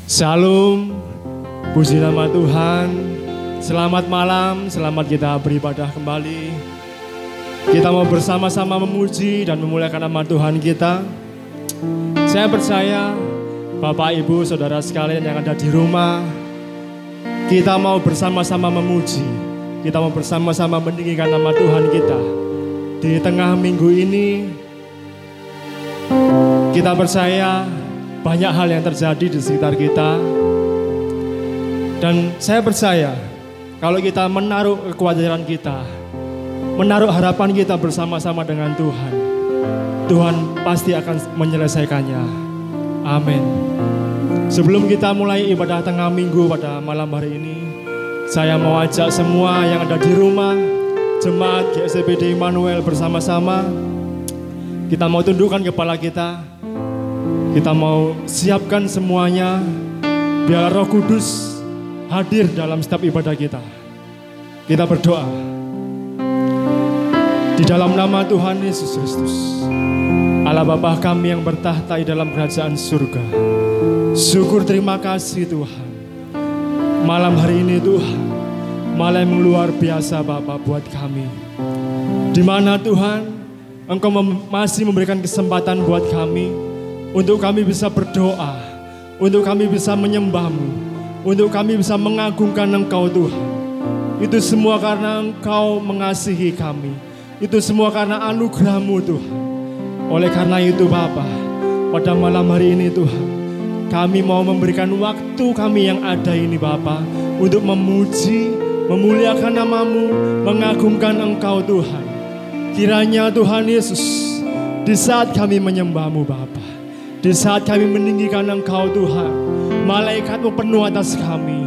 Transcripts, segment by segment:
Shalom, puji nama Tuhan. Selamat malam, selamat kita beribadah kembali. Kita mau bersama-sama memuji dan memuliakan nama Tuhan kita. Saya percaya Bapak, Ibu, Saudara sekalian yang ada di rumah, kita mau bersama-sama memuji. Kita mau bersama-sama meninggikan nama Tuhan kita. Di tengah minggu ini, kita percaya banyak hal yang terjadi di sekitar kita. Dan saya percaya kalau kita menaruh kekhawatiran kita, menaruh harapan kita bersama-sama dengan Tuhan, Tuhan pasti akan menyelesaikannya. Amin. Sebelum kita mulai ibadah tengah minggu pada malam hari ini, saya mau ajak semua yang ada di rumah, jemaat GSPD Immanuel bersama-sama, kita mau tundukkan kepala kita. Kita mau siapkan semuanya biar Roh Kudus hadir dalam setiap ibadah kita. Kita berdoa. Di dalam nama Tuhan Yesus Kristus, Allah Bapa kami yang bertahta di dalam kerajaan surga, syukur terima kasih Tuhan. Malam hari ini Tuhan, malam yang luar biasa Bapa buat kami. Di mana Tuhan, Engkau masih memberikan kesempatan buat kami, untuk kami bisa berdoa, untuk kami bisa menyembah-Mu, untuk kami bisa mengagungkan Engkau Tuhan. Itu semua karena Engkau mengasihi kami. Itu semua karena anugerah-Mu Tuhan. Oleh karena itu Bapa, pada malam hari ini Tuhan, kami mau memberikan waktu kami yang ada ini Bapa, untuk memuji, memuliakan nama-Mu, mengagungkan Engkau Tuhan. Kiranya Tuhan Yesus, di saat kami menyembah-Mu Bapa, di saat kami meninggikan Engkau Tuhan, malaikat-Mu penuh atas kami,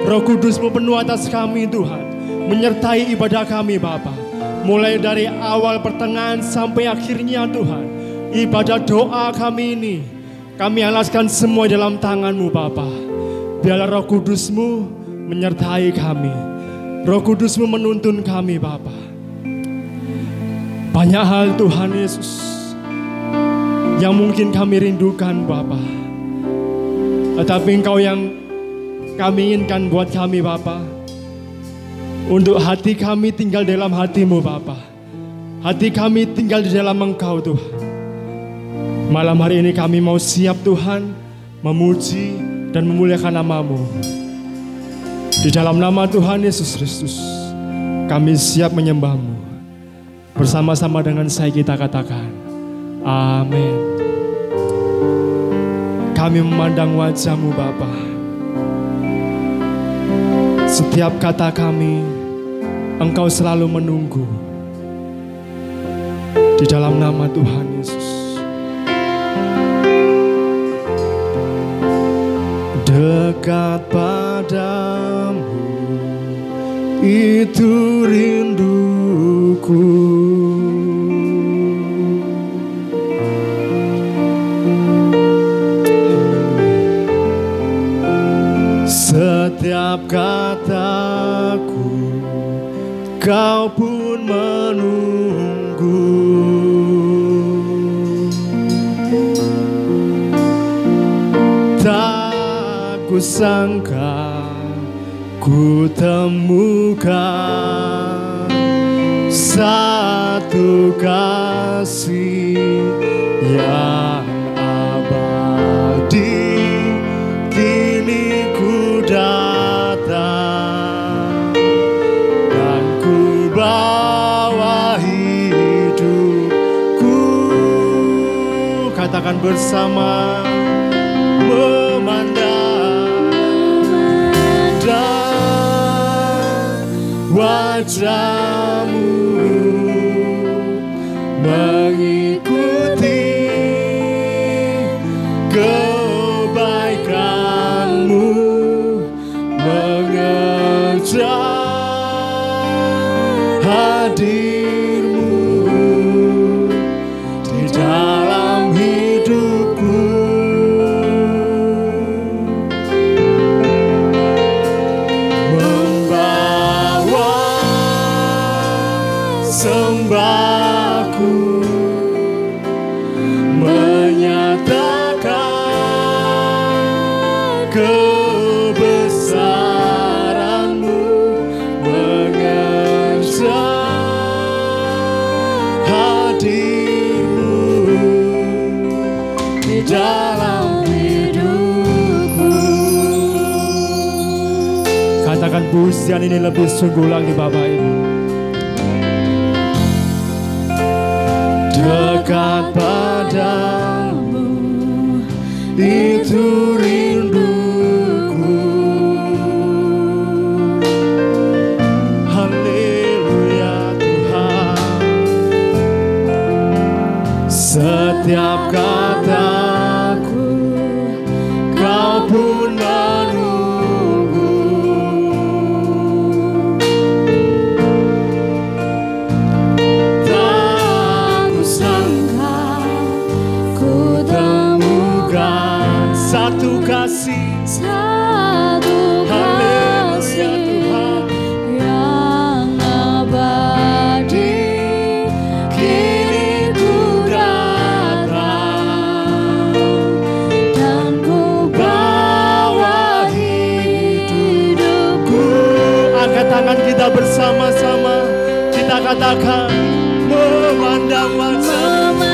Roh Kudus-Mu penuh atas kami Tuhan, menyertai ibadah kami Bapa. Mulai dari awal pertengahan sampai akhirnya Tuhan, ibadah doa kami ini, kami alaskan semua dalam tangan-Mu Bapa. Biarlah Roh Kudus-Mu menyertai kami, Roh Kudus-Mu menuntun kami Bapa. Banyak hal Tuhan Yesus yang mungkin kami rindukan Bapa, tetapi Engkau yang kami inginkan buat kami Bapa. Untuk hati kami tinggal dalam hati-Mu Bapa, hati kami tinggal di dalam Engkau Tuhan. Malam hari ini kami mau siap Tuhan, memuji dan memuliakan nama-Mu. Di dalam nama Tuhan Yesus Kristus, kami siap menyembah-Mu. Bersama-sama dengan saya kita katakan, amin. Kami memandang wajah-Mu Bapa. Setiap kata kami, Engkau selalu menunggu. Di dalam nama Tuhan Yesus. Dekat padamu, itu rinduku. Setiap kataku, Kau pun menunggu. Tak kusangka ku temukan satu kasih yang abadi. Kini ku datang dan ku bawa hidupku. Katakan bersama, wajah-Mu, mengikuti kebaikan-Mu, mengejar hadir-Mu di dalam hidupku. Sembahku menyatakan kekasihku, Pujian ini lebih sungguh lagi Bapak Ibu. Dekat padamu itu rinduku. Haleluya Tuhan. Setiap kataku Kau pun menunggu. Tak kusangka ku temukan satu kasih Tuhan yang abadi. Kini ku datang dan ku bawa hidupku. Angkat tangan kita bersama-sama, kita katakan memandang wajah-Mu.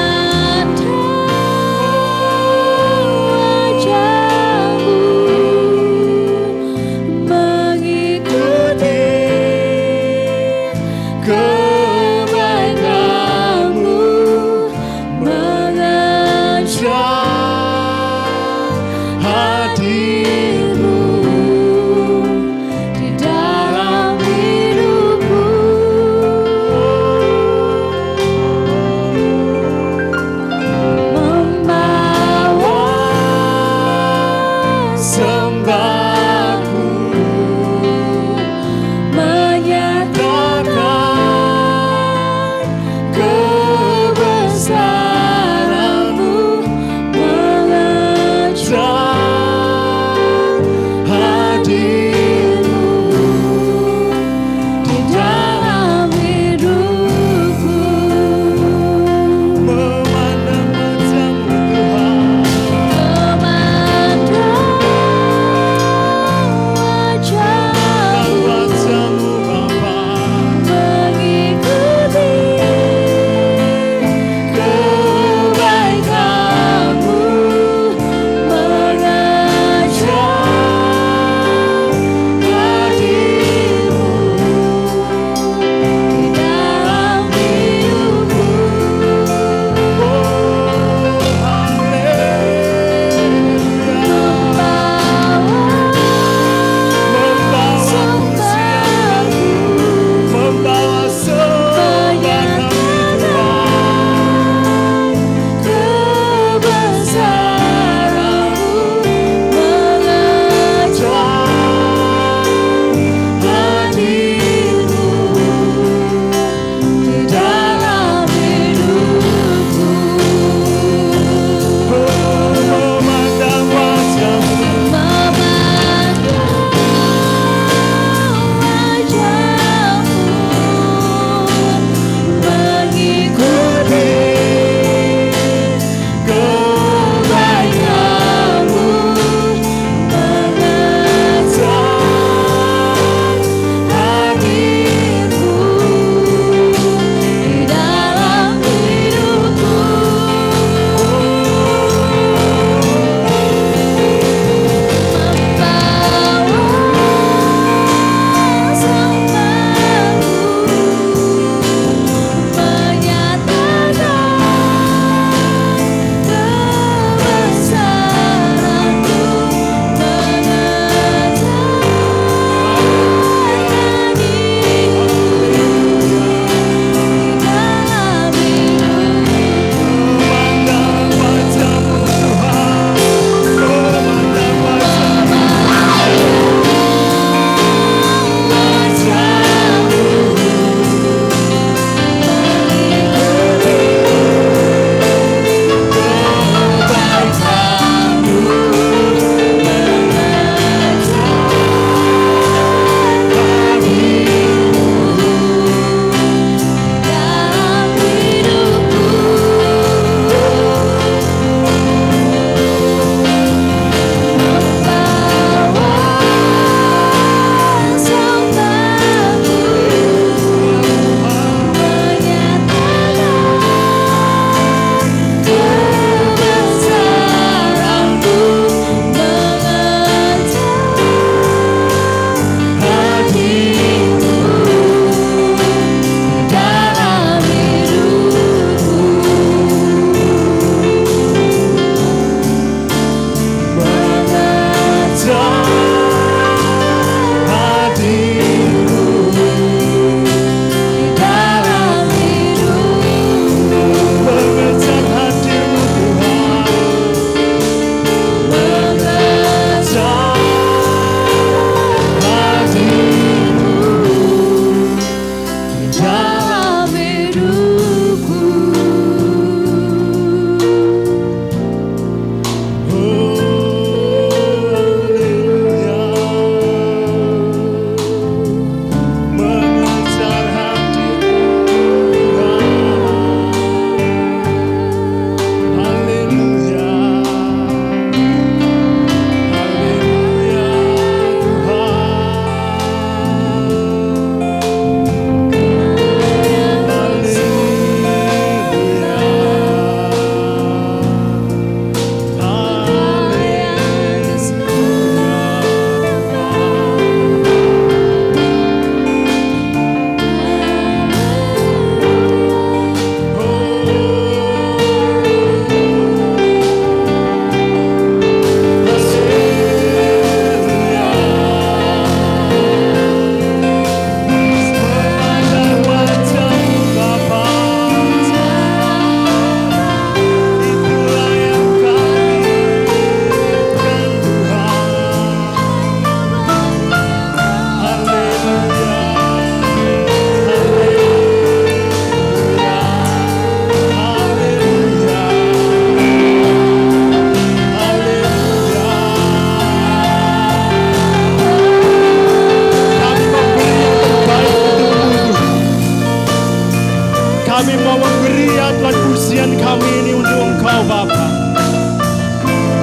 Kami mau memberi ya Tuhan pujian kami ini untuk Engkau Bapa.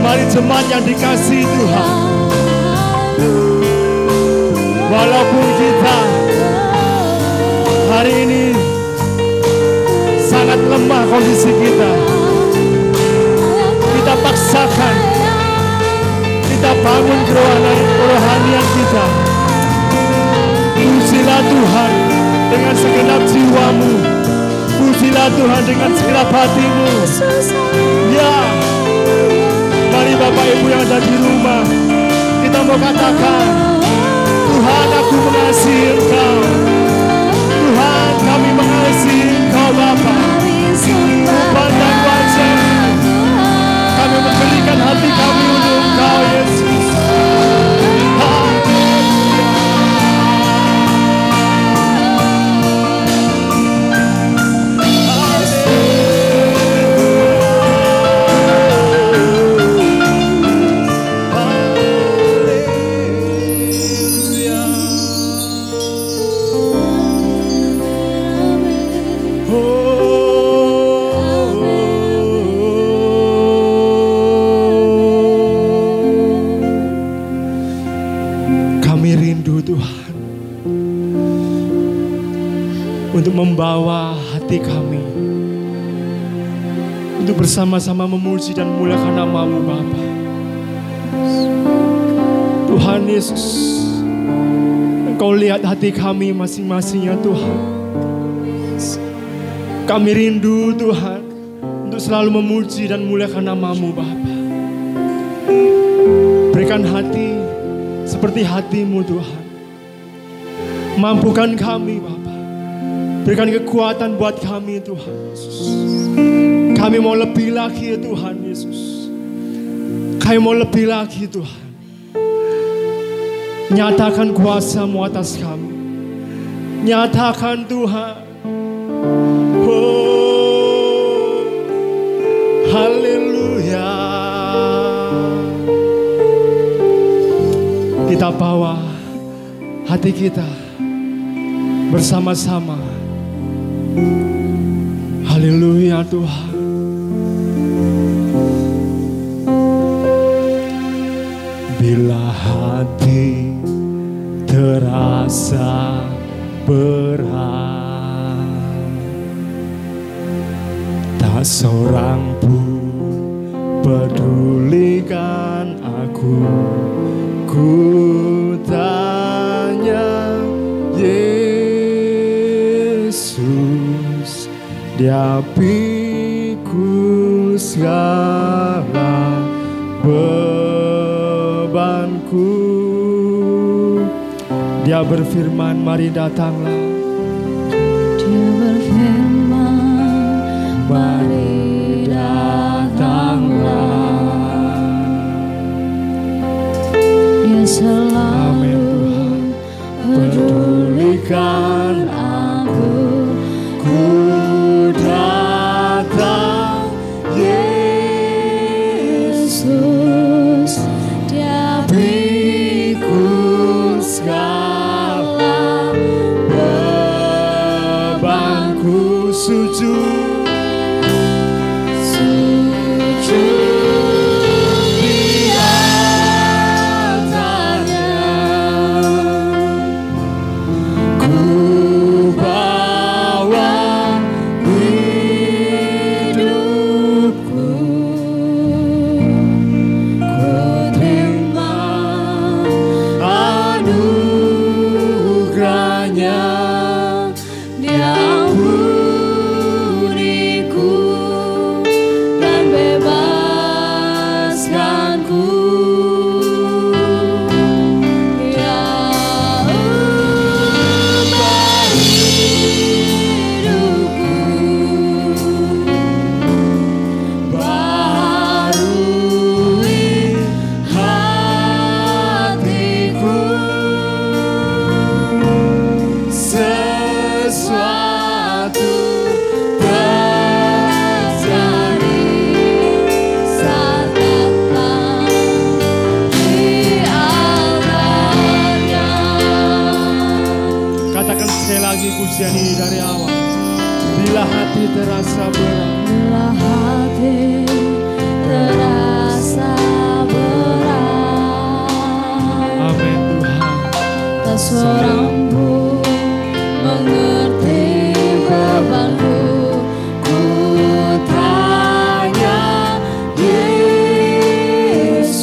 Mari jemaat yang dikasihi Tuhan, walaupun kita hari ini sangat lemah kondisi kita, kita paksakan, kita bangun kerohanian kita. Pujilah Tuhan dengan segenap jiwamu, pujilah Tuhan dengan segenap hatimu. Ya, mari Bapak Ibu yang ada di rumah, kita mau katakan, Tuhan, aku mengasihi Engkau. Tuhan, kami mengasihi Engkau Bapa. Pandang wajah-Mu, kami memberikan hati kami untuk Engkau Yesus. Membawa hati kami untuk bersama-sama memuji dan memuliakan nama-Mu Bapa. Tuhan Yesus, Engkau lihat hati kami masing-masing ya Tuhan. Kami rindu Tuhan untuk selalu memuji dan memuliakan nama-Mu Bapa. Berikan hati seperti hati-Mu Tuhan. Mampukan kami Bapa. Berikan kekuatan buat kami Tuhan Yesus. Kami mau lebih lagi ya Tuhan Yesus. Kami mau lebih lagi Tuhan. Nyatakan kuasa-Mu atas kami. Nyatakan Tuhan. Oh, haleluya. Kita bawa hati kita bersama-sama. Haleluya Tuhan. Bila hati terasa berat, tak seorang pun pedulikan aku. Ku tanya Yesus, Dia pikul segala bebanku. Dia berfirman, mari datanglah. Dia berfirman, mari datanglah. Dia selalu pedulikan aku. Ku datang Yesus, Dia pikul segala bebanku. Sujud di atasnya. Ku bawa hidupku, ku terima anugerahnya. Dia ampuni Bila hati terasa berat, bila hati terasa berat, amin Tuhan. tak seorang pun mengerti bebanku. Ku tanya Yesus,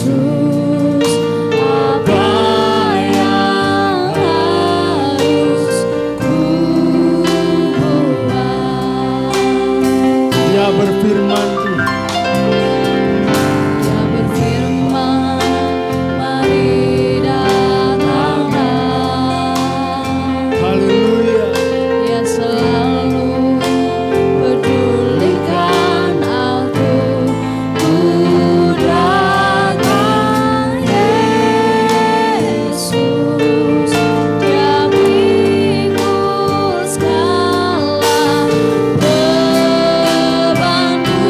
apa yang harus ku buat? Dia berfirman Tuhan, Dia berfirman, mari datanglah. haleluya. Dia selalu pedulikan aku. Ku datang Yesus, Dia pikul segala bebanku.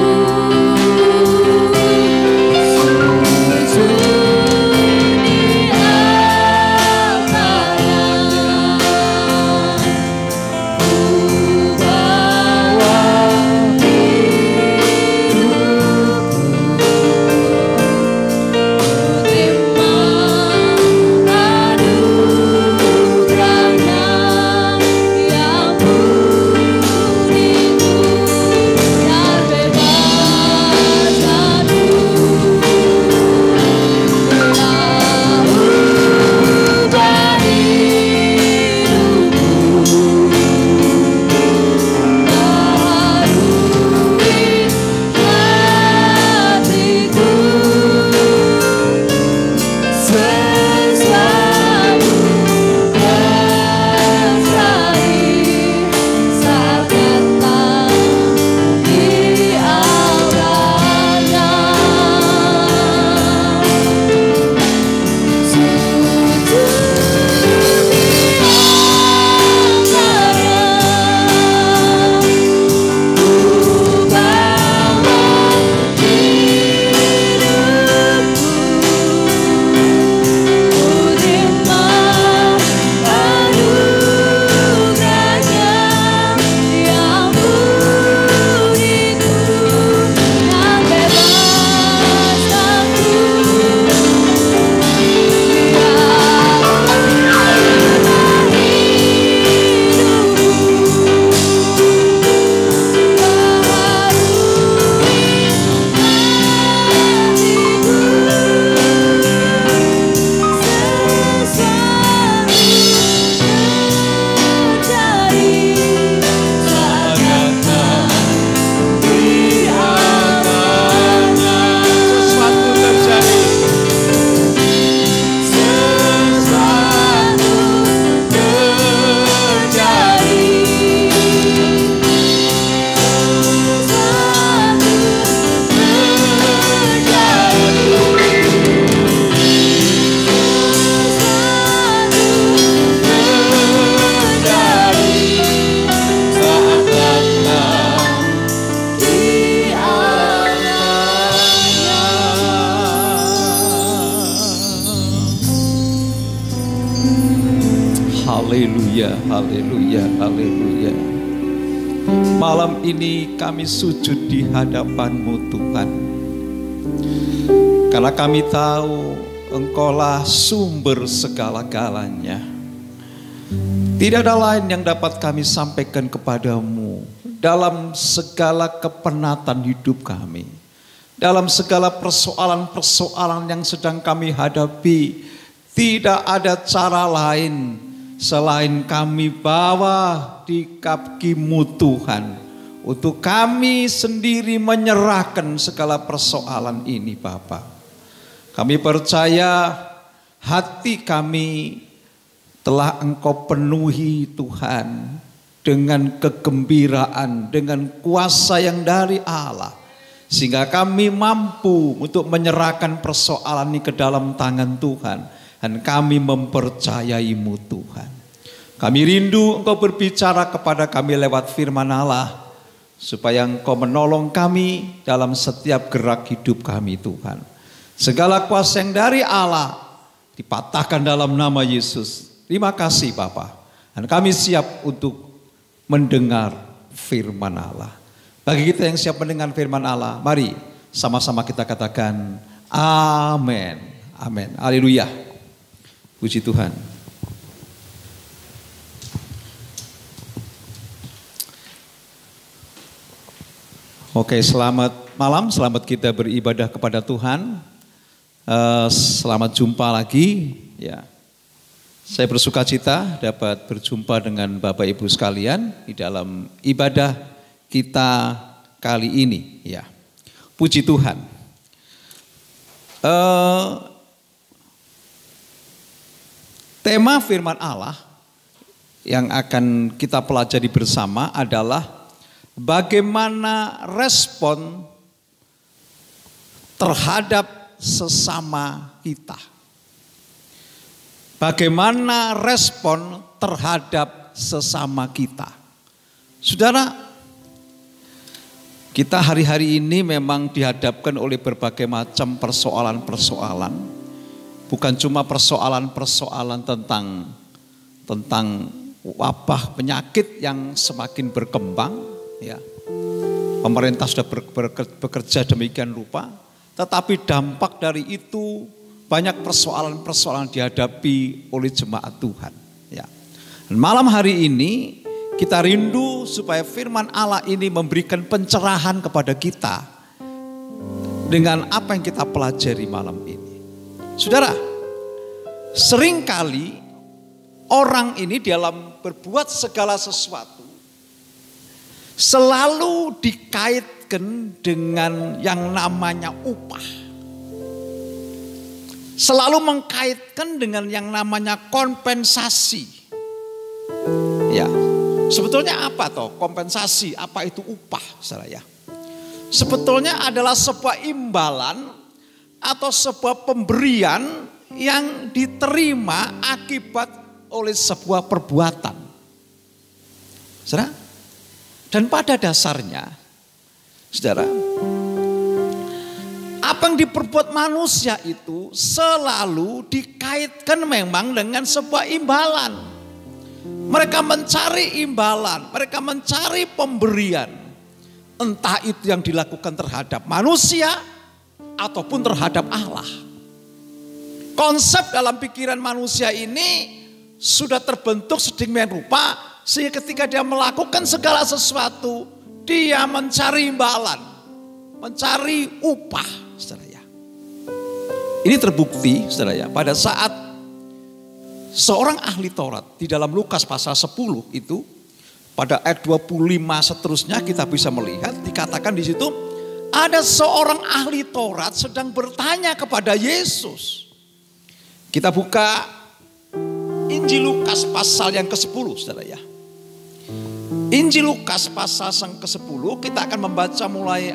Haleluya, haleluya, haleluya. Malam ini kami sujud di hadapan-Mu Tuhan. Karena kami tahu Engkaulah sumber segala-galanya. Tidak ada lain yang dapat kami sampaikan kepadamu dalam segala kepenatan hidup kami. Dalam segala persoalan-persoalan yang sedang kami hadapi, tidak ada cara lain selain kami bawa di kaki-Mu Tuhan. Untuk kami sendiri menyerahkan segala persoalan ini Bapa. Kami percaya hati kami telah Engkau penuhi Tuhan dengan kegembiraan, dengan kuasa yang dari Allah. Sehingga kami mampu untuk menyerahkan persoalan ini ke dalam tangan Tuhan. Dan kami mempercayai-Mu Tuhan. Kami rindu Engkau berbicara kepada kami lewat firman Allah. Supaya Engkau menolong kami dalam setiap gerak hidup kami Tuhan. Segala kuasa yang dari Allah dipatahkan dalam nama Yesus. Terima kasih Bapa. Dan kami siap untuk mendengar firman Allah. Bagi kita yang siap mendengar firman Allah, mari sama-sama kita katakan amin. Amin. Haleluya. Puji Tuhan. Oke, selamat malam, selamat kita beribadah kepada Tuhan. Selamat jumpa lagi. Ya, saya bersuka cita dapat berjumpa dengan Bapak Ibu sekalian di dalam ibadah kita kali ini. Ya, puji Tuhan. Tema firman Allah yang akan kita pelajari bersama adalah bagaimana respon terhadap sesama kita. Bagaimana respon terhadap sesama kita. Saudara, kita hari-hari ini memang dihadapkan oleh berbagai macam persoalan-persoalan. Bukan cuma persoalan-persoalan tentang wabah penyakit yang semakin berkembang. Ya, pemerintah sudah bekerja demikian rupa, tetapi dampak dari itu banyak persoalan-persoalan dihadapi oleh jemaat Tuhan. Ya. Dan malam hari ini kita rindu supaya firman Allah ini memberikan pencerahan kepada kita dengan apa yang kita pelajari malam ini. Saudara, seringkali orang ini dalam berbuat segala sesuatu selalu dikaitkan dengan yang namanya upah. Selalu mengkaitkan dengan yang namanya kompensasi. Ya, sebetulnya apa toh kompensasi? Apa itu upah, saudara ya? Sebetulnya adalah sebuah imbalan atau sebuah pemberian yang diterima akibat oleh sebuah perbuatan. Saudara? Dan pada dasarnya, saudara, apa yang diperbuat manusia itu selalu dikaitkan memang dengan sebuah imbalan. Mereka mencari imbalan, mereka mencari pemberian. Entah itu yang dilakukan terhadap manusia ataupun terhadap Allah. Konsep dalam pikiran manusia ini sudah terbentuk sedemikian rupa sehingga ketika dia melakukan segala sesuatu, dia mencari imbalan, mencari upah, saudara ya. Ini terbukti, saudara ya, pada saat seorang ahli Taurat di dalam Lukas pasal 10 itu, pada ayat 25 seterusnya kita bisa melihat, dikatakan di situ, ada seorang ahli Taurat sedang bertanya kepada Yesus. Kita buka Injil Lukas pasal yang ke-10, saudara ya. Injil Lukas pasal yang ke-10 kita akan membaca mulai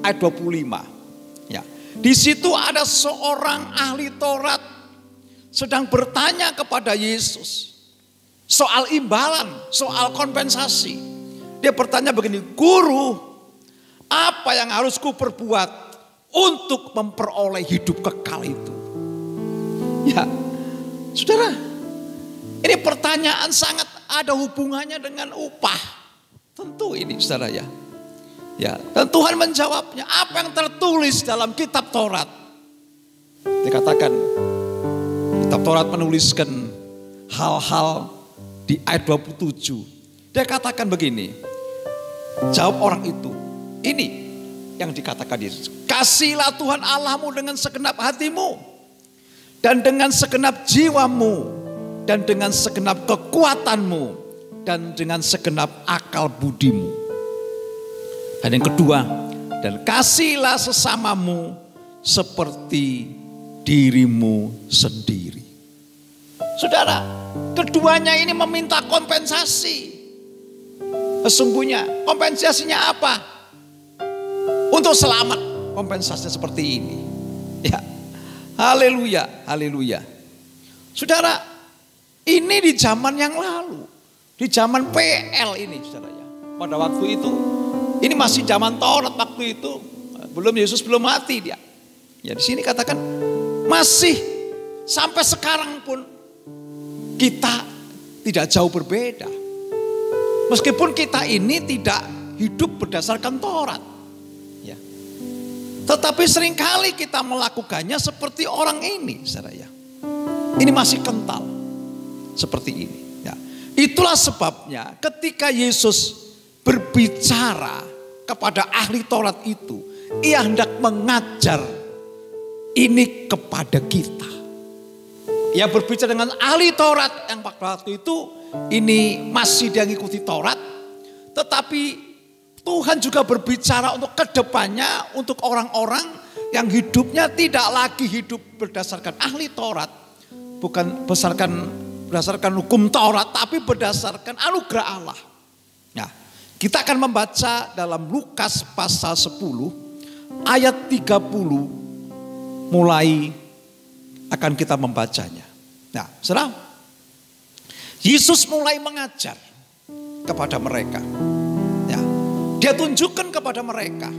ayat 25. Ya. Di situ ada seorang ahli Taurat sedang bertanya kepada Yesus soal imbalan, soal kompensasi. Dia bertanya begini, "Guru, apa yang harus ku perbuat untuk memperoleh hidup kekal itu?" Ya, saudara, ini pertanyaan sangat ada hubungannya dengan upah. Tentu ini saudara ya. Ya, dan Tuhan menjawabnya, apa yang tertulis dalam kitab Taurat? Dikatakan kitab Taurat menuliskan hal-hal di ayat 27. Dia katakan begini. Jawab orang itu, ini yang dikatakan Yesus. Kasihilah Tuhan Allahmu dengan segenap hatimu dan dengan segenap jiwamu dan dengan segenap kekuatanmu dan dengan segenap akal budimu. Dan yang kedua, dan kasihilah sesamamu seperti dirimu sendiri. Saudara, keduanya ini meminta kompensasi. Sesungguhnya kompensasinya apa? Untuk selamat, kompensasinya seperti ini. Ya, haleluya, haleluya. Saudara, ini di zaman yang lalu. Di zaman PL ini, saudara ya. Pada waktu itu, ini masih zaman Taurat waktu itu. Belum Yesus belum mati dia. Ya di sini katakan masih sampai sekarang pun kita tidak jauh berbeda. Meskipun kita ini tidak hidup berdasarkan Taurat. Ya. Tetapi seringkali kita melakukannya seperti orang ini, saudara ya. Ini masih kental seperti ini. Ya. Itulah sebabnya ketika Yesus berbicara kepada ahli Taurat itu, ia hendak mengajar ini kepada kita. Ia berbicara dengan ahli Taurat yang pada waktu itu ini masih dia ngikuti Taurat. Tetapi Tuhan juga berbicara untuk kedepannya untuk orang-orang yang hidupnya tidak lagi hidup berdasarkan ahli Taurat. Bukan berdasarkan hukum Taurat, tapi berdasarkan anugerah Allah. Nah, kita akan membaca dalam Lukas pasal 10 ayat 30 mulai akan kita membacanya. Nah, saudara, Yesus mulai mengajar kepada mereka. Ya, dia tunjukkan kepada mereka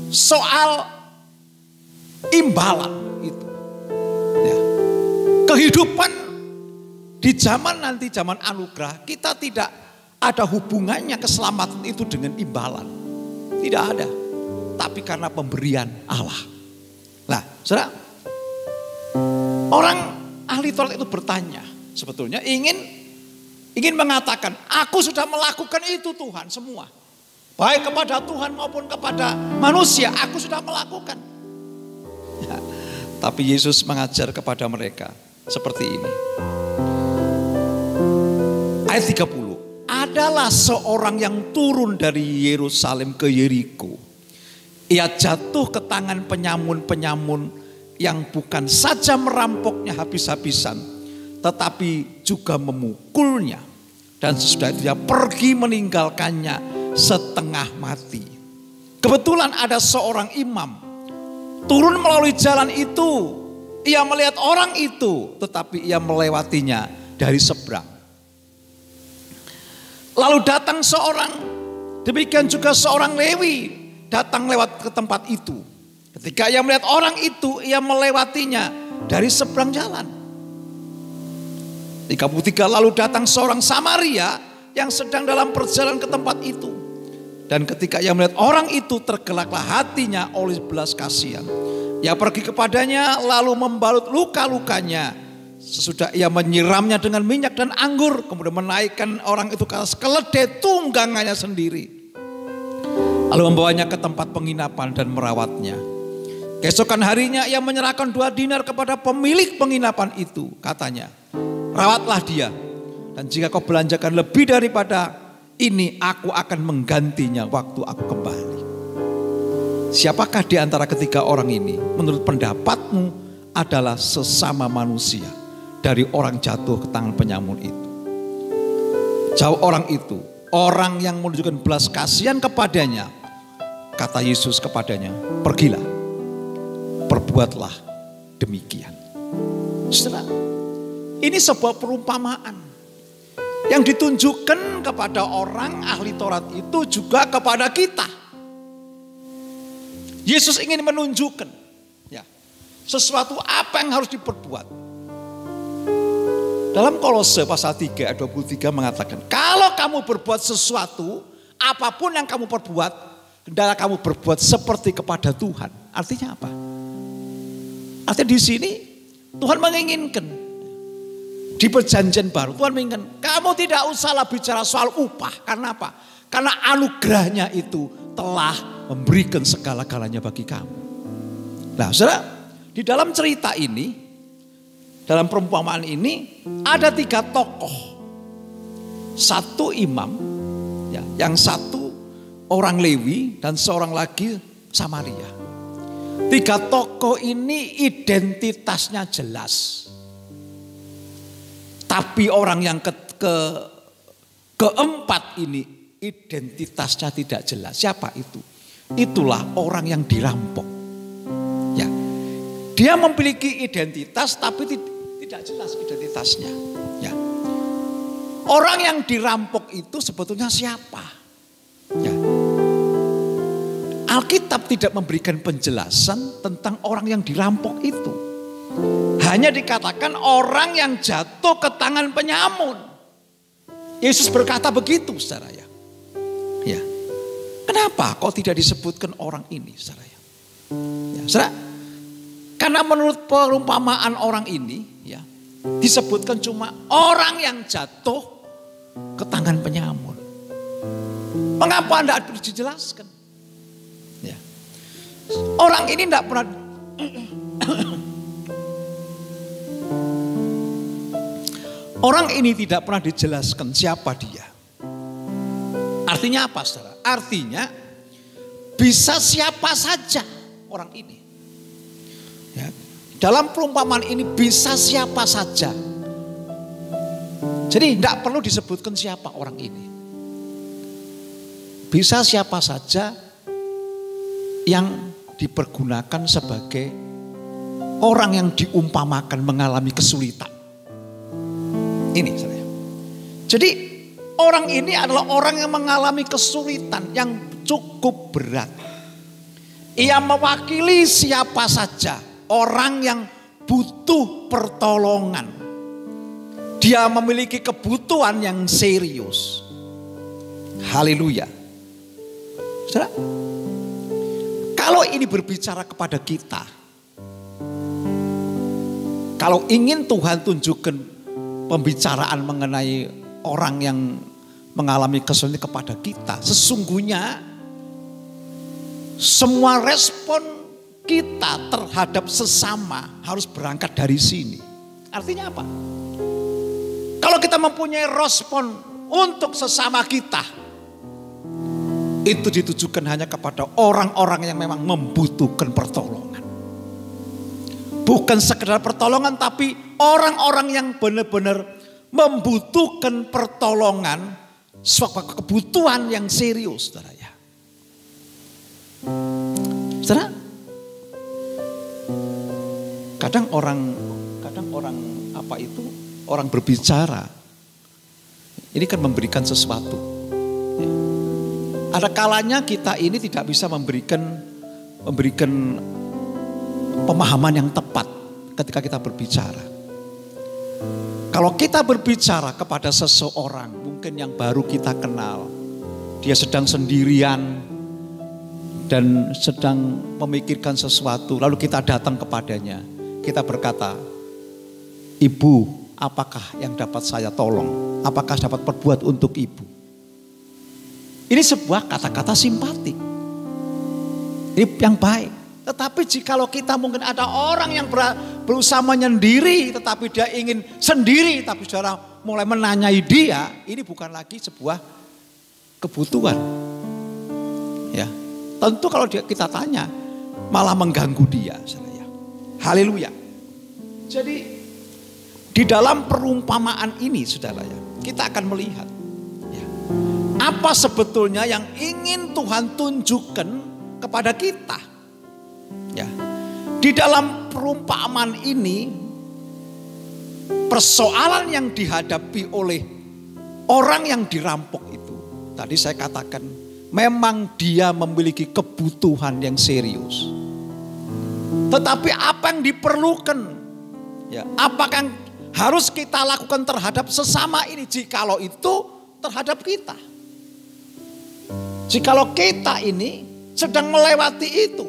soal imbalan itu. Ya, kehidupan di zaman nanti, zaman anugerah, kita tidak ada hubungannya keselamatan itu dengan imbalan. Tidak ada. Tapi karena pemberian Allah. Nah, saudara, orang ahli Taurat itu bertanya, sebetulnya ingin mengatakan, aku sudah melakukan itu Tuhan semua. Baik kepada Tuhan maupun kepada manusia, aku sudah melakukan. Ya, tapi Yesus mengajar kepada mereka seperti ini. Ayat 30. Adalah seorang yang turun dari Yerusalem ke Yeriko. Ia jatuh ke tangan penyamun-penyamun yang bukan saja merampoknya habis-habisan, tetapi juga memukulnya. Dan sesudah itu dia pergi meninggalkannya setengah mati. Kebetulan ada seorang imam turun melalui jalan itu. Ia melihat orang itu, tetapi ia melewatinya dari seberang. Lalu datang seorang, demikian juga seorang Lewi datang lewat ke tempat itu. Ketika ia melihat orang itu, ia melewatinya dari seberang jalan. 33, lalu datang seorang Samaria yang sedang dalam perjalanan ke tempat itu. Dan ketika ia melihat orang itu, tergeraklah hatinya oleh belas kasihan. Ia pergi kepadanya lalu membalut luka-lukanya. Sesudah ia menyiramnya dengan minyak dan anggur, kemudian menaikkan orang itu ke atas keledai tunggangannya sendiri. Lalu membawanya ke tempat penginapan dan merawatnya. Keesokan harinya ia menyerahkan 2 dinar kepada pemilik penginapan itu. Katanya, rawatlah dia. Dan jika kau belanjakan lebih daripada ini, aku akan menggantinya waktu aku kembali. Siapakah di antara ketiga orang ini menurut pendapatmu adalah sesama manusia dari orang jatuh ke tangan penyamun itu? Jawab orang itu, orang yang menunjukkan belas kasihan kepadanya. Kata Yesus kepadanya, pergilah, perbuatlah demikian. Saudara, ini sebuah perumpamaan yang ditunjukkan kepada orang ahli Taurat itu juga kepada kita. Yesus ingin menunjukkan ya, sesuatu apa yang harus diperbuat. Dalam Kolose pasal 3 ayat 23 mengatakan, kalau kamu berbuat sesuatu, apapun yang kamu perbuat, hendaklah kamu berbuat seperti kepada Tuhan. Artinya apa? Artinya di sini Tuhan menginginkan, di perjanjian baru Tuhan menginginkan, kamu tidak usahlah bicara soal upah. Karena apa? Karena anugerahnya itu telah memberikan segala-galanya bagi kamu. Nah, saudara, di dalam cerita ini, dalam perumpamaan ini ada 3 tokoh. 1 imam, ya, yang 1 orang Lewi dan seorang lagi Samaria. 3 tokoh ini identitasnya jelas. Tapi orang yang keempat ini identitasnya tidak jelas. Siapa itu? Itulah orang yang dirampok. Ya, dia memiliki identitas tapi tidak jelas identitasnya. Ya. Orang yang dirampok itu sebetulnya siapa? Ya. Alkitab tidak memberikan penjelasan tentang orang yang dirampok itu. Hanya dikatakan orang yang jatuh ke tangan penyamun. Yesus berkata begitu, saudara ya. Ya. Kenapa kok tidak disebutkan orang ini, saudara ya? Ya, saudara, karena menurut perumpamaan orang ini, ya, disebutkan cuma orang yang jatuh ke tangan penyamun. Mengapa Anda harus dijelaskan? Ya. Orang ini tidak pernah orang ini tidak pernah dijelaskan siapa dia. Artinya apa, saudara? Artinya bisa siapa saja orang ini. Ya. Dalam perumpamaan ini bisa siapa saja. Jadi tidak perlu disebutkan siapa orang ini. Bisa siapa saja yang dipergunakan sebagai orang yang diumpamakan mengalami kesulitan. Ini saya. Jadi orang ini adalah orang yang mengalami kesulitan yang cukup berat. Ia mewakili siapa saja orang yang butuh pertolongan. Dia memiliki kebutuhan yang serius. Haleluya. Saudara, kalau ini berbicara kepada kita, kalau ingin Tuhan tunjukkan pembicaraan mengenai orang yang mengalami kesulitan kepada kita, sesungguhnya semua respon kita terhadap sesama harus berangkat dari sini. Artinya apa? Kalau kita mempunyai respon untuk sesama kita, itu ditujukan hanya kepada orang-orang yang memang membutuhkan pertolongan. Bukan sekedar pertolongan, tapi orang-orang yang benar-benar membutuhkan pertolongan, suatu kebutuhan yang serius, saudara ya. Saudara, kadang orang orang berbicara, ini kan memberikan sesuatu. Ya. Ada kalanya kita ini tidak bisa memberikan pemahaman yang tepat ketika kita berbicara. Kalau kita berbicara kepada seseorang mungkin yang baru kita kenal, dia sedang sendirian dan sedang memikirkan sesuatu, lalu kita datang kepadanya, kita berkata, "Ibu, apakah yang dapat saya tolong? Apakah dapat perbuat untuk ibu?" Ini sebuah kata-kata simpatik. Ini yang baik. Tetapi jikalau kita mungkin ada orang yang berusaha menyendiri, tetapi dia ingin sendiri, tapi saudara mulai menanyai dia, ini bukan lagi sebuah kebutuhan. Ya, tentu kalau kita tanya, malah mengganggu dia, saudara. Haleluya. Jadi di dalam perumpamaan ini, saudara ya, kita akan melihat ya, apa sebetulnya yang ingin Tuhan tunjukkan kepada kita. Ya, di dalam perumpamaan ini persoalan yang dihadapi oleh orang yang dirampok itu, tadi saya katakan memang dia memiliki kebutuhan yang serius. Tetapi apa yang diperlukan, ya, apa yang harus kita lakukan terhadap sesama ini, jikalau itu terhadap kita, jikalau kita ini sedang melewati itu.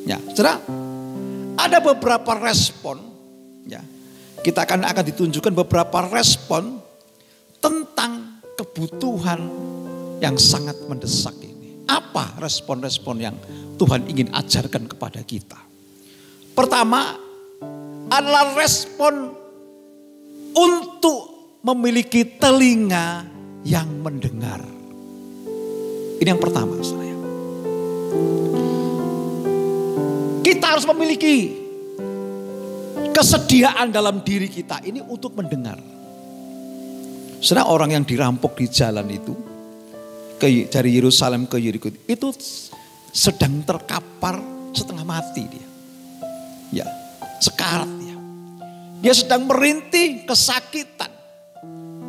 Ya, saudara, ada beberapa respon. Ya, kita akan ditunjukkan beberapa respon tentang kebutuhan yang sangat mendesak ini. Apa respon-respon yang Tuhan ingin ajarkan kepada kita? Pertama adalah respon untuk memiliki telinga yang mendengar. Ini yang pertama, saya. Kita harus memiliki kesediaan dalam diri kita ini untuk mendengar. Saudara, orang yang dirampok di jalan itu dari Yerusalem ke Yeriko itu sedang terkapar setengah mati dia. Ya, sekarat dia. Dia sedang merintih kesakitan.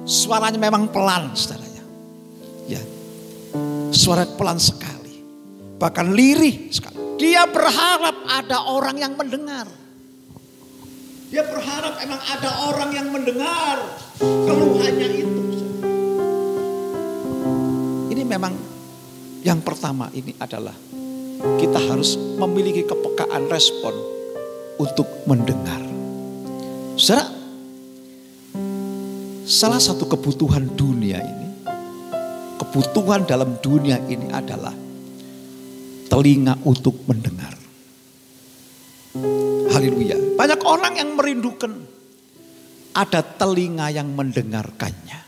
Suaranya memang pelan, saudara. Ya, suara pelan sekali, bahkan lirih sekali. Dia berharap ada orang yang mendengar. Dia berharap emang ada orang yang mendengar keluhannya itu. memang yang pertama ini adalah kita harus memiliki kepekaan respon untuk mendengar. Saudara, salah satu kebutuhan dunia ini, kebutuhan dalam dunia ini adalah telinga untuk mendengar. Haleluya. Banyak orang yang merindukan ada telinga yang mendengarkannya.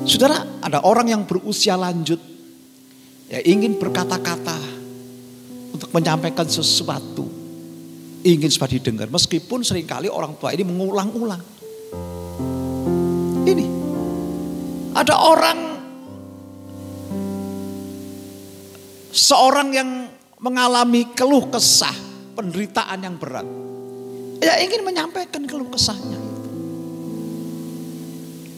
Saudara, ada orang yang berusia lanjut, ya ingin berkata-kata untuk menyampaikan sesuatu, ingin supaya didengar. Meskipun seringkali orang tua ini mengulang-ulang. Ini, ada seorang yang mengalami keluh kesah, penderitaan yang berat. Ya ingin menyampaikan keluh kesahnya itu.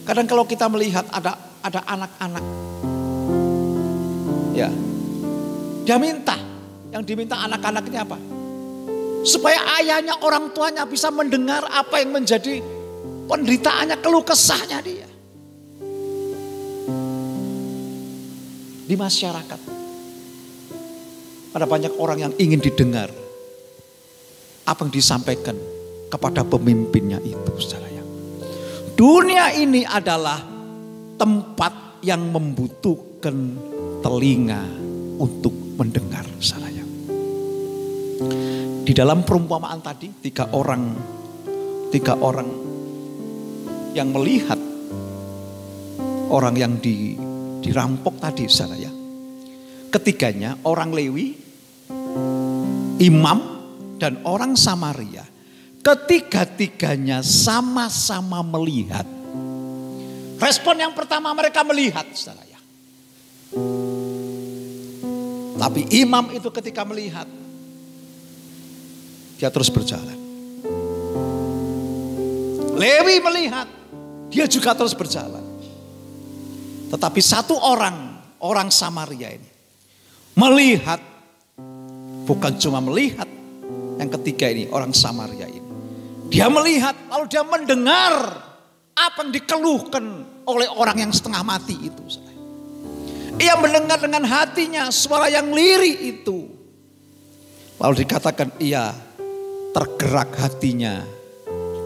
Kadang kalau kita melihat ada anak-anak, ya, dia minta, yang diminta anak-anak ini apa? Supaya ayahnya, orang tuanya bisa mendengar apa yang menjadi penderitaannya, keluh kesahnya dia. Di masyarakat, ada banyak orang yang ingin didengar apa yang disampaikan kepada pemimpinnya itu, saudara. Dunia ini adalah tempat yang membutuhkan telinga untuk mendengar, saudara. Di dalam perumpamaan tadi, tiga orang yang melihat orang yang dirampok tadi, saudara. Ketiganya orang Lewi, imam, dan orang Samaria. Ketiga-tiganya sama-sama melihat. Respon yang pertama mereka melihat, saudara. Tapi imam itu ketika melihat, dia terus berjalan. Lewi melihat, dia juga terus berjalan. Tetapi satu orang Samaria ini melihat, bukan cuma melihat, yang ketiga ini orang Samaria ini. Dia melihat, lalu dia mendengar apa yang dikeluhkan oleh orang yang setengah mati itu. Ia mendengar dengan hatinya suara yang lirih itu. Lalu dikatakan ia tergerak hatinya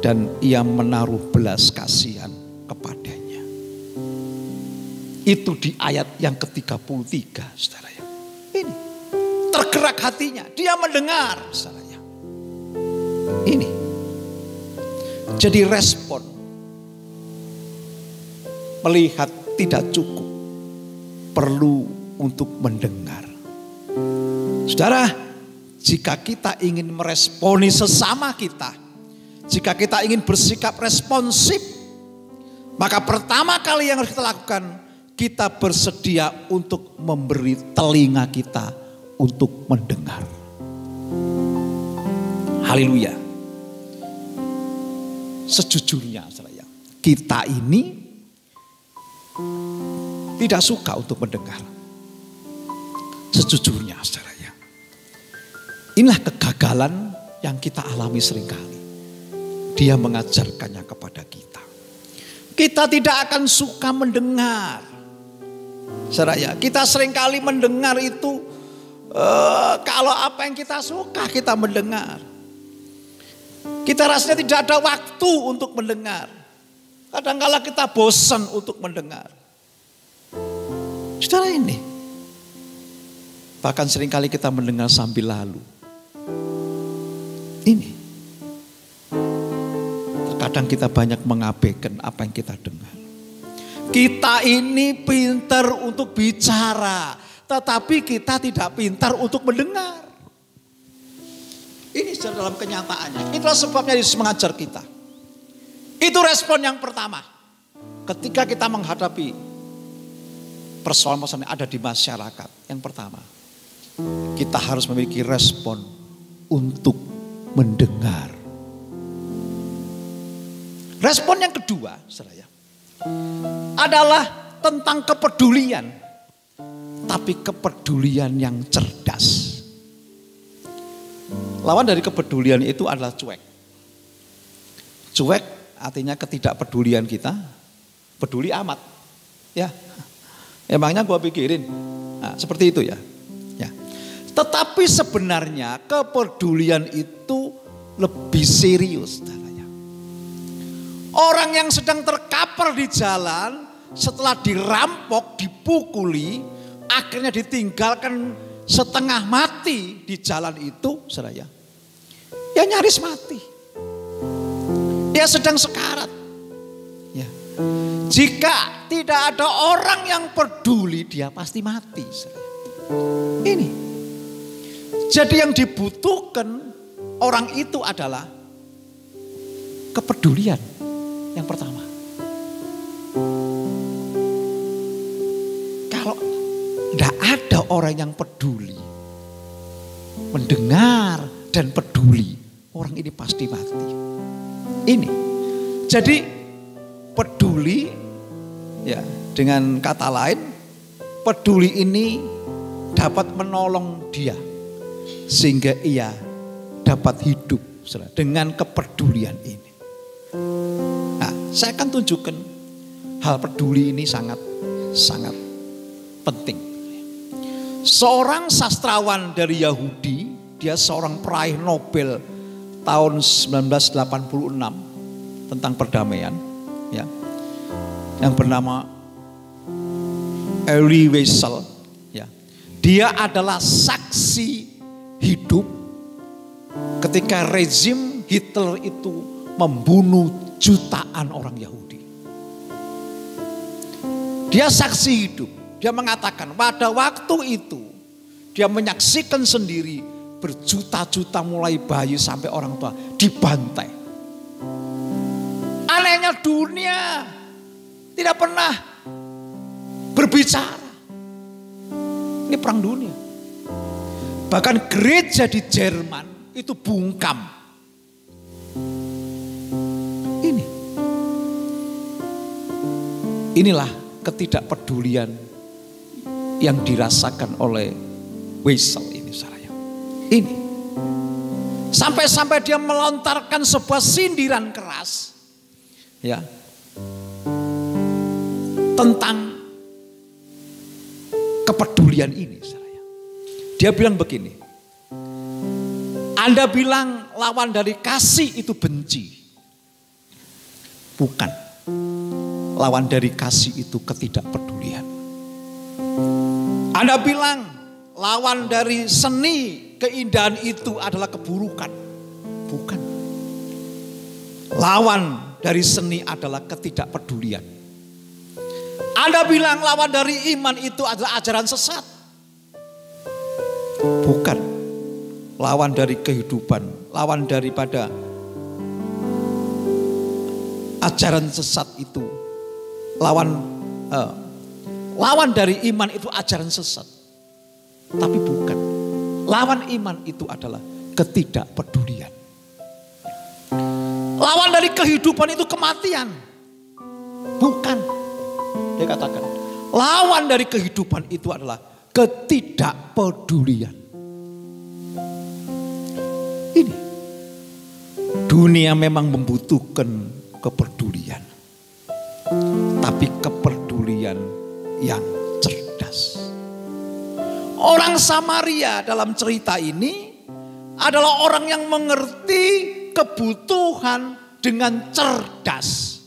dan ia menaruh belas kasihan kepadanya. Itu di ayat yang ke-33, saudara ya. Ini tergerak hatinya, dia mendengar, saudara ya. Ini. Jadi respon melihat tidak cukup, perlu untuk mendengar. Saudara, jika kita ingin meresponi sesama kita, jika kita ingin bersikap responsif, maka pertama kali yang harus kita lakukan, kita bersedia untuk memberi telinga kita untuk mendengar. Haleluya. Sejujurnya, saudara, kita ini tidak suka untuk mendengar. Sejujurnya, saudara. Inilah kegagalan yang kita alami seringkali. Dia mengajarkannya kepada kita. Kita tidak akan suka mendengar. Saudara, kita seringkali mendengar itu kalau apa yang kita suka kita mendengar. Kita rasanya tidak ada waktu untuk mendengar. Kadang-kala kita bosan untuk mendengar. Saudara, ini bahkan seringkali kita mendengar sambil lalu. Ini terkadang kita banyak mengabaikan apa yang kita dengar. Kita ini pintar untuk bicara, tetapi kita tidak pintar untuk mendengar. Ini dalam kenyataannya. Itulah sebabnya Yesus mengajar kita. Itu respon yang pertama. Ketika kita menghadapi persoalan-persoalan yang ada di masyarakat. Yang pertama, kita harus memiliki respon untuk mendengar. Respon yang kedua, saudara, adalah tentang kepedulian. Tapi kepedulian yang cerdas. Lawan dari kepedulian itu adalah cuek. Cuek artinya ketidakpedulian kita, peduli amat. Ya. Emangnya gue pikirin. Nah, seperti itu ya. Ya. Tetapi sebenarnya kepedulian itu lebih serius. Orang yang sedang terkapar di jalan, setelah dirampok, dipukuli, akhirnya ditinggalkan setengah mati di jalan itu, saudara, ya nyaris mati. Dia sedang sekarat. Ya. Jika tidak ada orang yang peduli, dia pasti mati. Saudara. Ini. Jadi yang dibutuhkan orang itu adalah kepedulian yang pertama. Kalau tidak ada orang yang peduli, mendengar dan peduli, orang ini pasti mati. Ini. Jadi peduli, ya, dengan kata lain, peduli ini dapat menolong dia sehingga ia dapat hidup dengan kepedulian ini. Nah, saya akan tunjukkan hal peduli ini sangat penting. Seorang sastrawan dari Yahudi, dia seorang peraih Nobel tahun 1986 tentang perdamaian, ya, yang bernama Elie Wiesel, ya. Dia adalah saksi hidup ketika rezim Hitler itu membunuh jutaan orang Yahudi. Dia saksi hidup. Dia mengatakan pada waktu itu dia menyaksikan sendiri berjuta-juta mulai bayi sampai orang tua dibantai. Anehnya dunia tidak pernah berbicara. Ini perang dunia. Bahkan gereja di Jerman itu bungkam. Inilah ketidakpedulian yang dirasakan oleh Wiesel ini, saya. Ini. Sampai-sampai dia melontarkan sebuah sindiran keras, ya, tentang kepedulian ini, saya. Dia bilang begini, Anda bilang lawan dari kasih itu benci. Bukan. Lawan dari kasih itu ketidakpedulian. Anda bilang lawan dari seni keindahan itu adalah keburukan. Bukan. Lawan dari seni adalah ketidakpedulian. Anda bilang lawan dari iman itu adalah ajaran sesat. Bukan. Lawan dari kehidupan, lawan daripada ajaran sesat itu, lawan dari iman itu ajaran sesat. Tapi bukan. Lawan iman itu adalah ketidakpedulian. Lawan dari kehidupan itu kematian. Bukan. Dia katakan, lawan dari kehidupan itu adalah ketidakpedulian. Ini. Dunia memang membutuhkan kepedulian. Tapi kepedulian yang cerdas. Orang Samaria dalam cerita ini adalah orang yang mengerti kebutuhan dengan cerdas.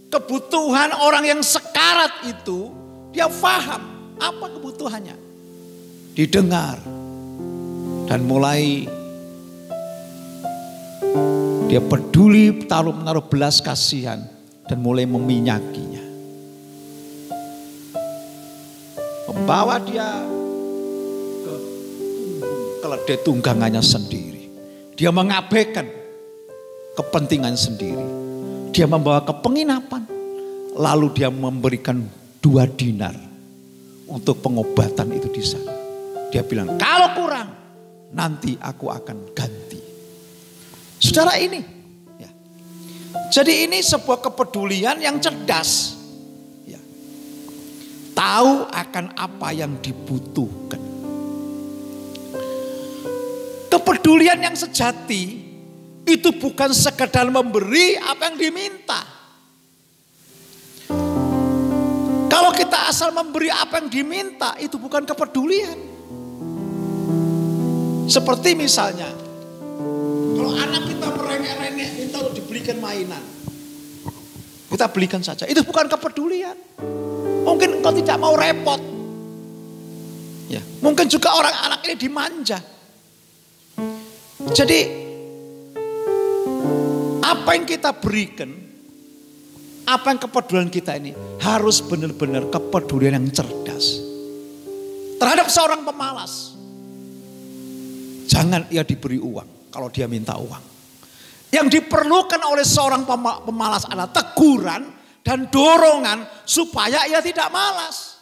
Kebutuhan orang yang sekarat itu dia paham apa kebutuhannya. Didengar dan mulai dia peduli, menaruh belas kasihan dan mulai meminyakinya. Membawa dia ke keledai tunggangannya sendiri. Dia mengabaikan kepentingan sendiri. Dia membawa ke penginapan. Lalu dia memberikan 2 dinar untuk pengobatan itu di sana. Dia bilang, kalau kurang nanti aku akan ganti. Saudara ini. Ya. Jadi ini sebuah kepedulian yang cerdas. Ya. Tahu akan apa yang dibutuhkan. Kepedulian yang sejati itu bukan sekedar memberi apa yang diminta. Kalau kita asal memberi apa yang diminta, itu bukan kepedulian. Seperti misalnya, kalau anak kita merengek-rengek minta untuk dibelikan mainan, kita belikan saja. Itu bukan kepedulian. Mungkin engkau tidak mau repot. Ya, mungkin juga orang anak ini dimanja. Jadi apa yang kita berikan, apa yang kepedulian kita ini harus benar-benar kepedulian yang cerdas. Terhadap seorang pemalas, jangan ia diberi uang kalau dia minta uang. Yang diperlukan oleh seorang pemalas adalah teguran dan dorongan supaya ia tidak malas.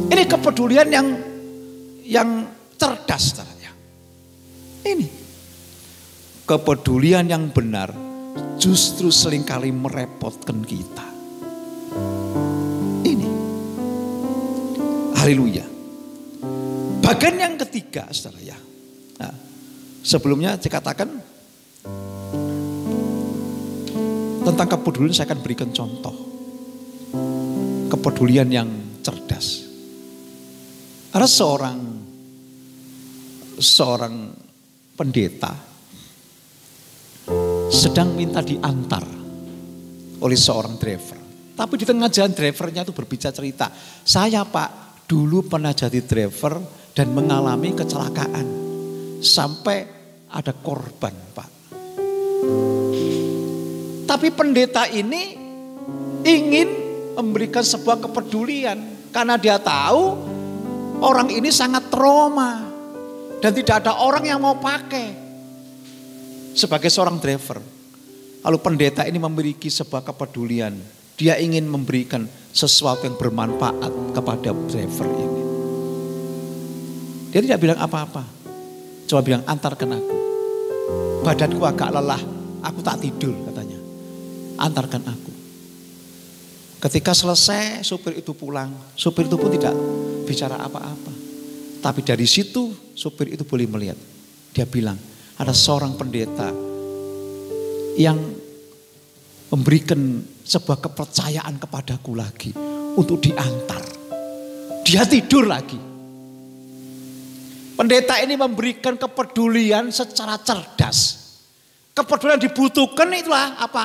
Ini kepedulian yang cerdas caranya. Ini kepedulian yang benar justru seringkali merepotkan kita. Ini. Haleluya. Bagian yang ketiga, saudara ya. Nah, sebelumnya dikatakan tentang kepedulian, saya akan berikan contoh. Kepedulian yang cerdas. Ada seorang pendeta sedang minta diantar oleh seorang driver. Tapi di tengah jalan drivernya itu berbicara cerita, saya Pak dulu pernah jadi driver dan mengalami kecelakaan. Sampai ada korban Pak. Tapi pendeta ini ingin memberikan sebuah kepedulian. Karena dia tahu orang ini sangat trauma. Dan tidak ada orang yang mau pakai. Sebagai seorang driver. Lalu pendeta ini memiliki sebuah kepedulian. Dia ingin memberikan sesuatu yang bermanfaat kepada driver ini. Dia tidak bilang apa-apa. Cuma bilang antarkan aku. Badanku agak lelah. Aku tak tidur katanya. Antarkan aku. Ketika selesai supir itu pulang. Supir itu pun tidak bicara apa-apa. Tapi dari situ supir itu boleh melihat. Dia bilang ada seorang pendeta yang memberikan sebuah kepercayaan kepadaku lagi untuk diantar. Dia tidur lagi. Pendeta ini memberikan kepedulian secara cerdas. Kepedulian dibutuhkan itulah apa?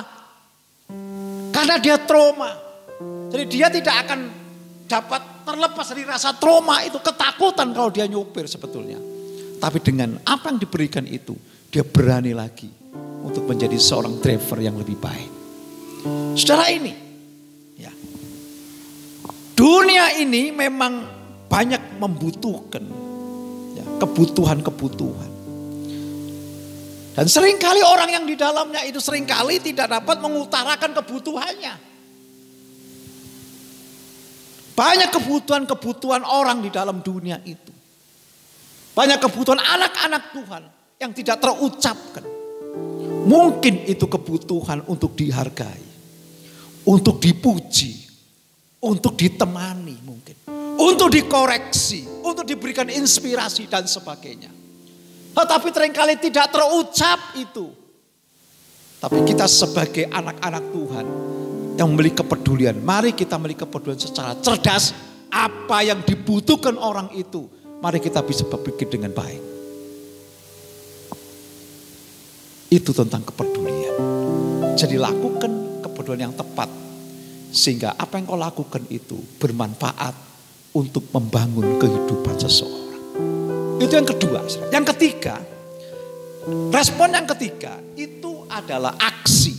Karena dia trauma. Jadi dia tidak akan dapat terlepas dari rasa trauma itu, ketakutan kalau dia nyopir sebetulnya. Tapi dengan apa yang diberikan itu, dia berani lagi untuk menjadi seorang driver yang lebih baik. Saudara ini, ya, dunia ini memang banyak membutuhkan ya, kebutuhan-kebutuhan. Dan seringkali orang yang di dalamnya itu seringkali tidak dapat mengutarakan kebutuhannya. Banyak kebutuhan-kebutuhan orang di dalam dunia itu. Banyak kebutuhan anak-anak Tuhan yang tidak terucapkan. Mungkin itu kebutuhan untuk dihargai, untuk dipuji, untuk ditemani mungkin, untuk dikoreksi, untuk diberikan inspirasi dan sebagainya. Tetapi seringkali tidak terucap itu. Tapi kita sebagai anak-anak Tuhan yang memiliki kepedulian, mari kita memiliki kepedulian secara cerdas. Apa yang dibutuhkan orang itu, mari kita bisa berpikir dengan baik. Itu tentang kepedulian. Jadi lakukan kepedulian yang tepat. Sehingga apa yang kau lakukan itu bermanfaat untuk membangun kehidupan seseorang. Itu yang kedua. Yang ketiga, respon yang ketiga itu adalah aksi.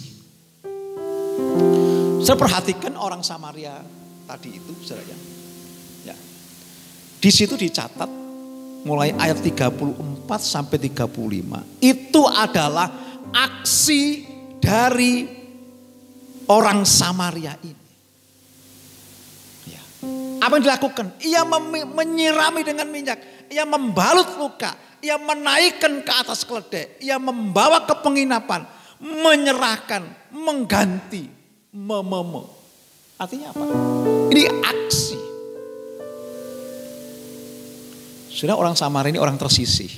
Saya perhatikan orang Samaria tadi itu, saudara ya. Di situ dicatat mulai ayat 34 sampai 35. Itu adalah aksi dari orang Samaria ini. Ya. Apa yang dilakukan? Ia menyirami dengan minyak, ia membalut luka, ia menaikkan ke atas keledai, ia membawa ke penginapan, menyerahkan, mengganti, Artinya apa? Ini aksi. Sudah orang Samaria ini orang tersisih.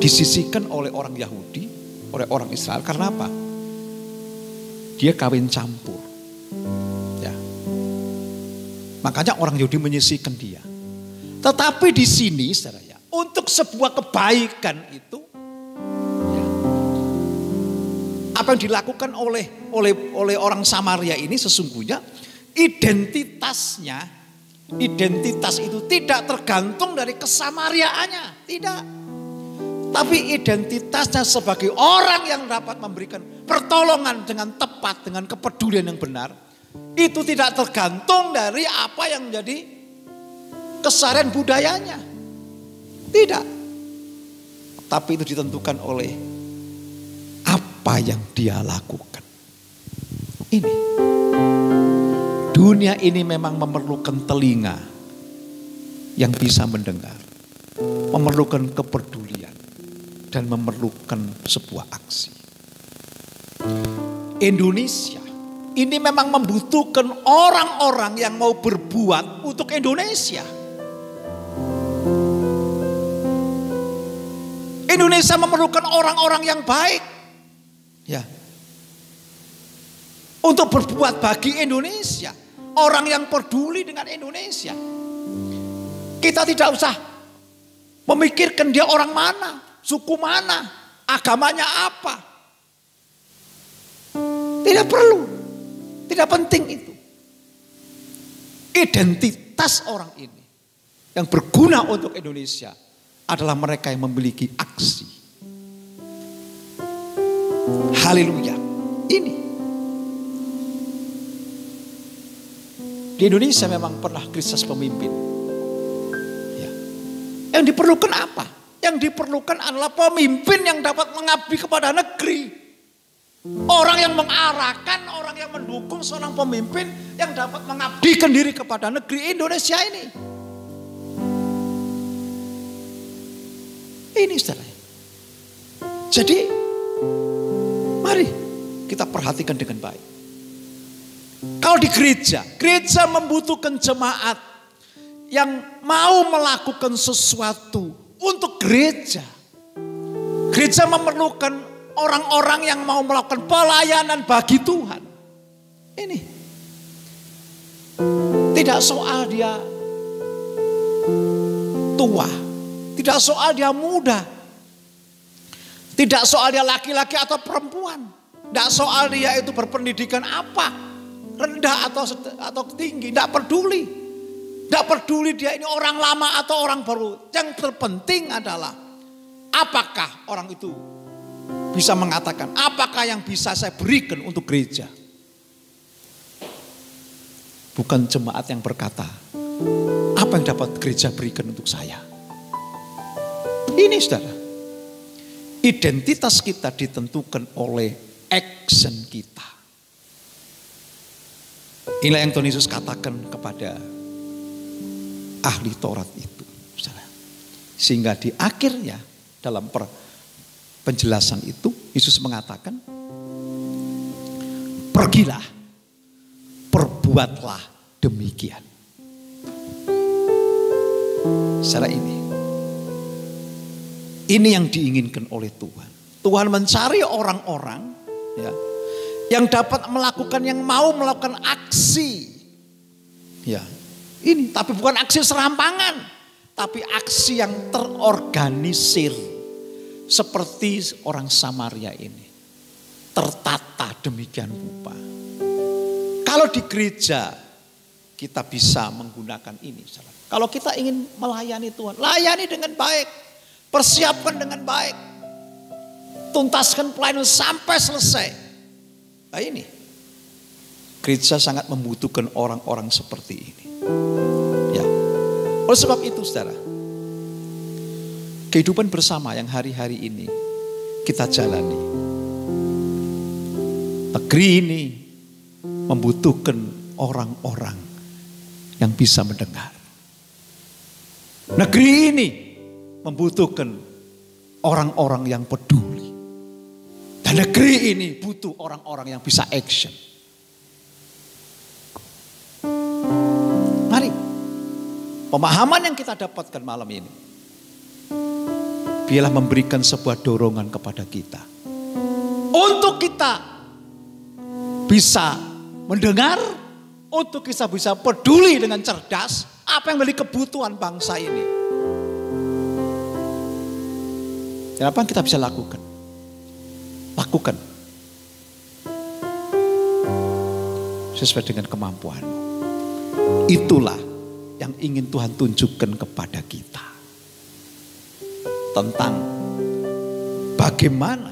Disisihkan oleh orang Yahudi, oleh orang Israel. Karena apa? Dia kawin campur. Ya. Makanya orang Yahudi menyisihkan dia. Tetapi di sini saudara ya, untuk sebuah kebaikan itu, ya, apa yang dilakukan oleh orang Samaria ini sesungguhnya identitas itu tidak tergantung dari kesamariaannya, tidak. Tapi identitasnya sebagai orang yang dapat memberikan pertolongan dengan tepat, dengan kepedulian yang benar, itu tidak tergantung dari apa yang menjadi keseharian budayanya. Tidak. Tapi itu ditentukan oleh apa yang dia lakukan. Ini. Dunia ini memang memerlukan telinga yang bisa mendengar. Memerlukan kepedulian. Dan memerlukan sebuah aksi. Indonesia ini memang membutuhkan orang-orang yang mau berbuat untuk Indonesia. Indonesia memerlukan orang-orang yang baik. Ya. Untuk berbuat bagi Indonesia. Orang yang peduli dengan Indonesia. Kita tidak usah memikirkan dia orang mana. Suku mana, agamanya apa. Tidak perlu, tidak penting itu. Identitas orang ini yang berguna untuk Indonesia adalah mereka yang memiliki aksi. Haleluya. Ini. Di Indonesia memang pernah krisis pemimpin. Ya. Yang diperlukan apa? Yang diperlukan adalah pemimpin yang dapat mengabdi kepada negeri. Orang yang mengarahkan, orang yang mendukung seorang pemimpin yang dapat mengabdikan diri kepada negeri Indonesia ini. Ini saudara. Jadi, mari kita perhatikan dengan baik. Kalau di gereja membutuhkan jemaat yang mau melakukan sesuatu untuk gereja. Gereja memerlukan orang-orang yang mau melakukan pelayanan bagi Tuhan. Ini. Tidak soal dia tua. Tidak soal dia muda. Tidak soal dia laki-laki atau perempuan. Tidak soal dia itu berpendidikan apa. Rendah atau tinggi. Tidak peduli. Tidak peduli dia ini orang lama atau orang baru. Yang terpenting adalah apakah orang itu bisa mengatakan apakah yang bisa saya berikan untuk gereja. Bukan jemaat yang berkata apa yang dapat gereja berikan untuk saya. Ini saudara. Identitas kita ditentukan oleh action kita. Inilah yang Tuhan Yesus katakan kepada ahli Taurat itu. Sehingga di akhirnya dalam penjelasan itu Yesus mengatakan, pergilah, perbuatlah demikian. Secara ini yang diinginkan oleh Tuhan. Tuhan mencari orang-orang ya, yang dapat melakukan, yang mau melakukan aksi. Ya, ini tapi bukan aksi serampangan, tapi aksi yang terorganisir. Seperti orang Samaria ini. Tertata demikian rupa. Kalau di gereja kita bisa menggunakan ini. Kalau kita ingin melayani Tuhan, layani dengan baik. Persiapkan dengan baik. Tuntaskan pelayanan sampai selesai. Nah ini. Gereja sangat membutuhkan orang-orang seperti ini. Ya. Oleh sebab itu saudara. Kehidupan bersama yang hari-hari ini kita jalani. Negeri ini membutuhkan orang-orang yang bisa mendengar. Negeri ini membutuhkan orang-orang yang peduli. Dan negeri ini butuh orang-orang yang bisa action. Mari, pemahaman yang kita dapatkan malam ini, biarlah memberikan sebuah dorongan kepada kita. Untuk kita bisa mendengar, untuk kita bisa peduli dengan cerdas apa yang menjadi kebutuhan bangsa ini. Dan apa yang kita bisa lakukan? Lakukan sesuai dengan kemampuan. Itulah yang ingin Tuhan tunjukkan kepada kita. Tentang bagaimana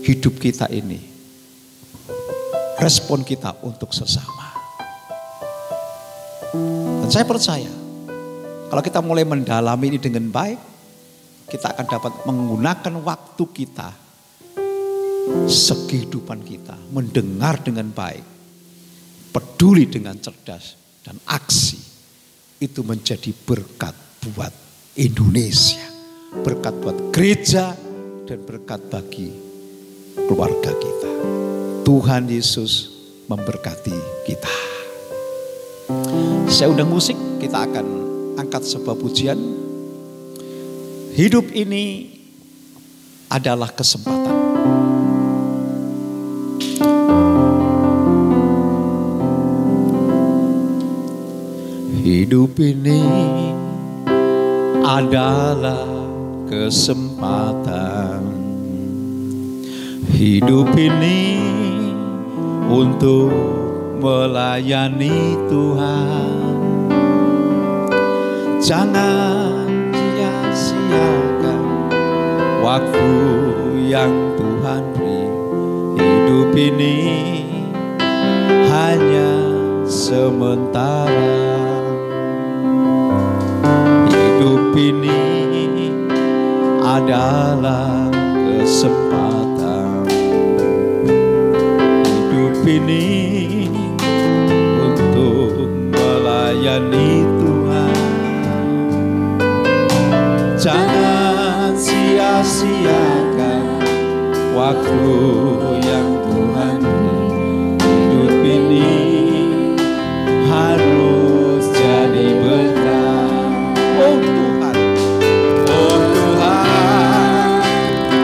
hidup kita ini, respon kita untuk sesama. Dan saya percaya, kalau kita mulai mendalami ini dengan baik, kita akan dapat menggunakan waktu kita, sekehidupan kita, mendengar dengan baik, peduli dengan cerdas, dan aksi. Itu menjadi berkat buat Indonesia, berkat buat gereja, dan berkat bagi keluarga kita. Tuhan Yesus memberkati kita. Saya undang musik, kita akan angkat sebuah pujian. Hidup ini adalah kesempatan. Hidup ini adalah kesempatan. Hidup ini untuk melayani Tuhan. Jangan sia-siakan waktu yang Tuhan beri. Hidup ini hanya sementara. Hidup ini adalah kesempatan. Hidup ini untuk melayani Tuhan. Jangan sia-siakan waktu yang Tuhan beri. Hidup ini harus jadi berkat. Oh Tuhan, oh Tuhan,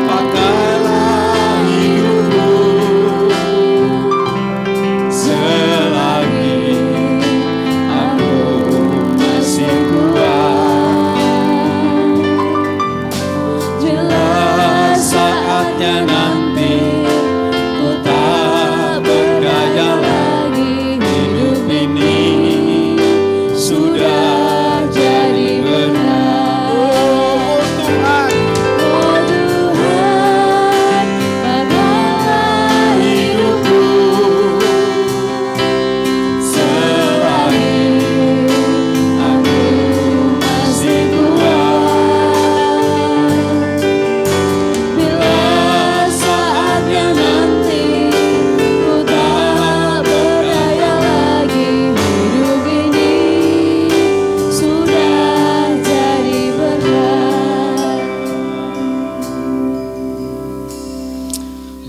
pakailah hidupku selagi aku masih kuat. Jelas saatnya nanti ku tak berdaya lagi. Hidup ini sudah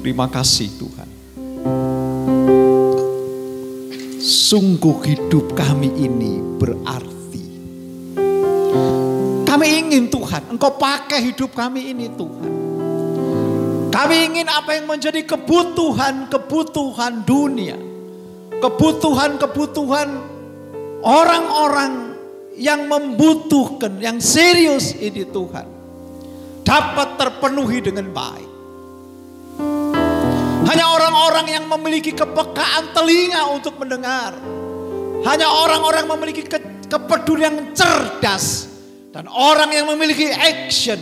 terima kasih Tuhan. Sungguh hidup kami ini berarti. Kami ingin Tuhan, Engkau pakai hidup kami ini Tuhan. Kami ingin apa yang menjadi kebutuhan dunia. Kebutuhan orang-orang yang membutuhkan, yang serius ini Tuhan. Dapat terpenuhi dengan baik. Hanya orang-orang yang memiliki kepekaan telinga untuk mendengar. Hanya orang-orang memiliki kepedulian yang cerdas. Dan orang yang memiliki action.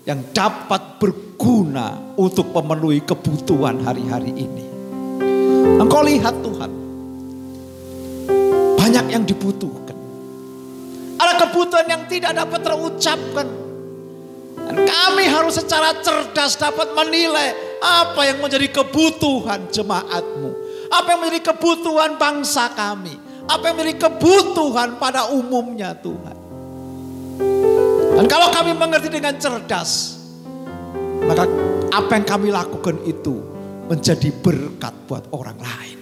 Yang dapat berguna untuk memenuhi kebutuhan hari-hari ini. Engkau lihat Tuhan. Banyak yang dibutuhkan. Ada kebutuhan yang tidak dapat terucapkan. Dan kami harus secara cerdas dapat menilai apa yang menjadi kebutuhan jemaat-Mu. Apa yang menjadi kebutuhan bangsa kami. Apa yang menjadi kebutuhan pada umumnya Tuhan. Dan kalau kami mengerti dengan cerdas, maka apa yang kami lakukan itu menjadi berkat buat orang lain.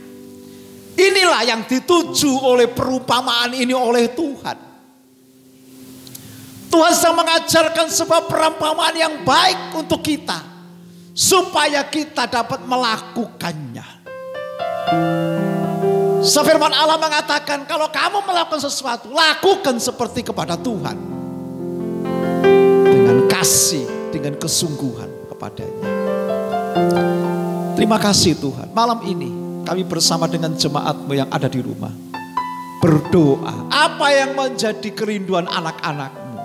Inilah yang dituju oleh perumpamaan ini oleh Tuhan. Tuhan sedang mengajarkan sebuah perumpamaan yang baik untuk kita. Supaya kita dapat melakukannya. Firman Allah mengatakan kalau kamu melakukan sesuatu, lakukan seperti kepada Tuhan. Dengan kasih, dengan kesungguhan kepadanya. Terima kasih Tuhan. Malam ini kami bersama dengan jemaat-Mu yang ada di rumah. Berdoa. Apa yang menjadi kerinduan anak-anak-Mu?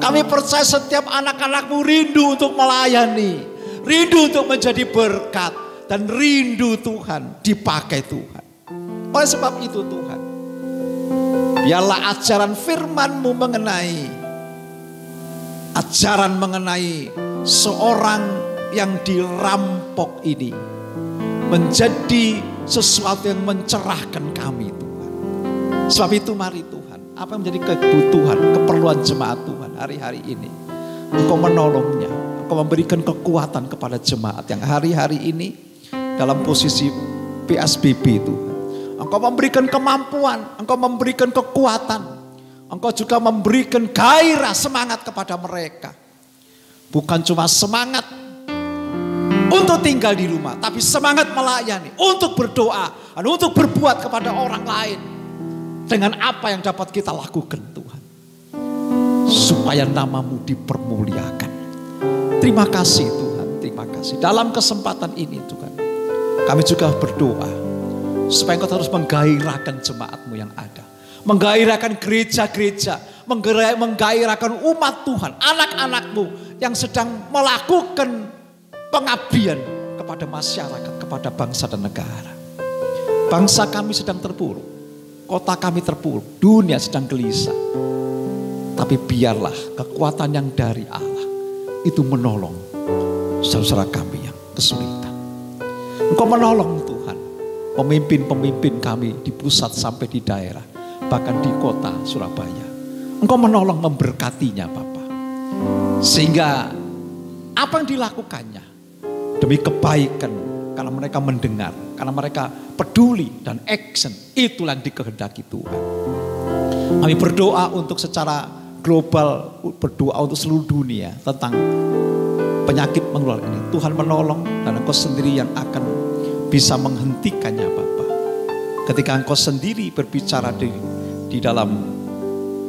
Kami percaya setiap anak-anak-Mu rindu untuk melayani. Rindu untuk menjadi berkat. Dan rindu Tuhan dipakai Tuhan. Oleh sebab itu Tuhan, biarlah ajaran firman-Mu mengenai seorang yang dirampok ini menjadi sesuatu yang mencerahkan kami Tuhan. Sebab itu mari Tuhan, apa yang menjadi kebutuhan, keperluan jemaat Tuhan hari-hari ini, Engkau menolongnya, Engkau memberikan kekuatan kepada jemaat yang hari-hari ini dalam posisi PSBB Tuhan. Engkau memberikan kemampuan, Engkau memberikan kekuatan, Engkau juga memberikan gairah semangat kepada mereka. Bukan cuma semangat untuk tinggal di rumah, tapi semangat melayani, untuk berdoa, dan untuk berbuat kepada orang lain. Dengan apa yang dapat kita lakukan Tuhan. Supaya nama-Mu dipermuliakan. Terima kasih Tuhan, terima kasih. Dalam kesempatan ini Tuhan, kami juga berdoa. Supaya Engkau terus menggairahkan jemaat-Mu yang ada. Menggairahkan gereja-gereja. Menggairahkan umat Tuhan. Anak-anak-Mu yang sedang melakukan pengabdian kepada masyarakat, kepada bangsa dan negara. Bangsa kami sedang terpuruk. Kota kami terpuruk. Dunia sedang gelisah. Tapi biarlah kekuatan yang dari Allah itu menolong saudara kami yang kesulitan. Engkau menolong Tuhan. Pemimpin-pemimpin kami di pusat sampai di daerah. Bahkan di kota Surabaya. Engkau menolong memberkatinya Bapa. Sehingga apa yang dilakukannya demi kebaikan. Karena mereka mendengar. Karena mereka peduli dan action. Itulah yang dikehendaki Tuhan. Kami berdoa untuk secara global. Berdoa untuk seluruh dunia. Tentang penyakit menular ini. Tuhan menolong dan Engkau sendiri yang akan bisa menghentikannya Bapa. Ketika Engkau sendiri berbicara di dalam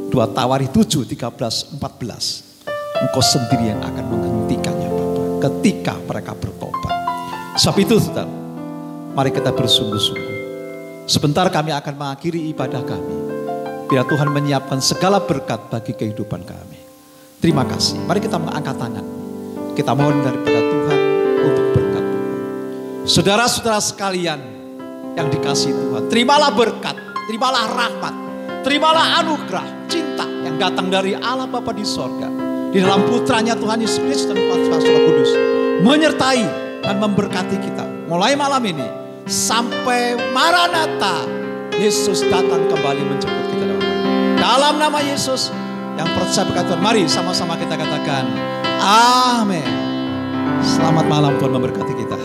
2 Tawari 7, 13, 14. Engkau sendiri yang akan menghentikannya Bapa. Ketika mereka bertobat. Sebab itu saudara, mari kita bersungguh-sungguh. Sebentar kami akan mengakhiri ibadah kami. Biar Tuhan menyiapkan segala berkat bagi kehidupan kami. Terima kasih. Mari kita mengangkat tangan. Kita mohon daripada Tuhan untuk berkat Tuhan. Saudara-saudara sekalian yang dikasihi Tuhan, terimalah berkat, terimalah rahmat, terimalah anugerah, cinta yang datang dari Allah Bapa di sorga. Di dalam putranya Tuhan Yesus Kristus dan Kuasa Roh Kudus menyertai dan memberkati kita. Mulai malam ini sampai Maranatha, Yesus datang kembali menjemput kita. Dalam nama Yesus yang percaya berkat Tuhan, mari sama-sama kita katakan amin. Selamat malam, Tuhan memberkati kita.